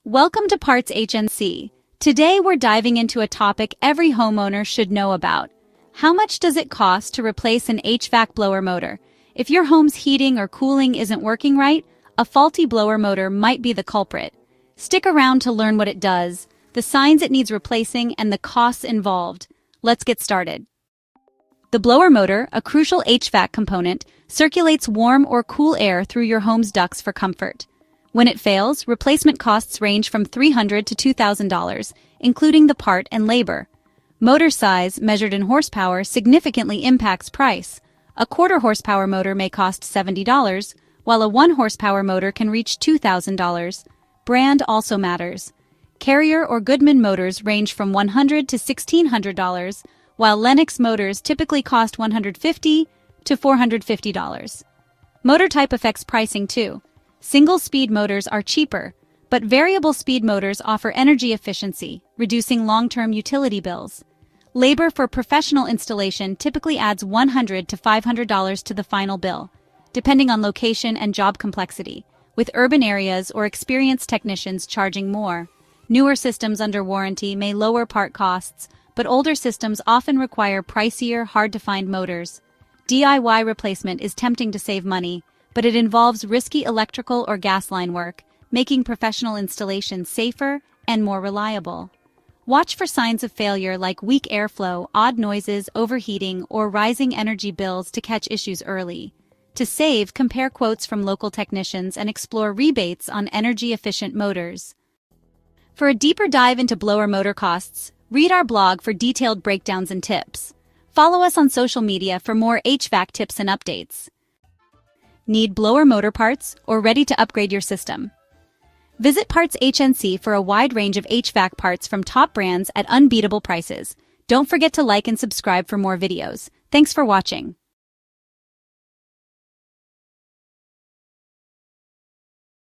Welcome to PartsHnC. Today we're diving into a topic every homeowner should know about. How much does it cost to replace an HVAC blower motor? If your home's heating or cooling isn't working right, a faulty blower motor might be the culprit. Stick around to learn what it does, the signs it needs replacing, and the costs involved. Let's get started. The blower motor, a crucial HVAC component, circulates warm or cool air through your home's ducts for comfort. When it fails, replacement costs range from $300 to $2,000, including the part and labor. Motor size, measured in horsepower, significantly impacts price. A quarter horsepower motor may cost $70, while a 1 horsepower motor can reach $2,000. Brand also matters. Carrier or Goodman motors range from $100 to $1,600, while Lennox motors typically cost $150 to $450. Motor type affects pricing too. Single-speed motors are cheaper, but variable-speed motors offer energy efficiency, reducing long-term utility bills. Labor for professional installation typically adds $100 to $500 to the final bill, depending on location and job complexity, with urban areas or experienced technicians charging more. Newer systems under warranty may lower part costs, but older systems often require pricier, hard-to-find motors. DIY replacement is tempting to save money, but it involves risky electrical or gas line work, making professional installation safer and more reliable. Watch for signs of failure like weak airflow, odd noises, overheating, or rising energy bills to catch issues early. To save, compare quotes from local technicians and explore rebates on energy-efficient motors. For a deeper dive into blower motor costs, read our blog for detailed breakdowns and tips. Follow us on social media for more HVAC tips and updates. Need blower motor parts or ready to upgrade your system? Visit PartsHnC for a wide range of HVAC parts from top brands at unbeatable prices. Don't forget to like and subscribe for more videos. Thanks for watching.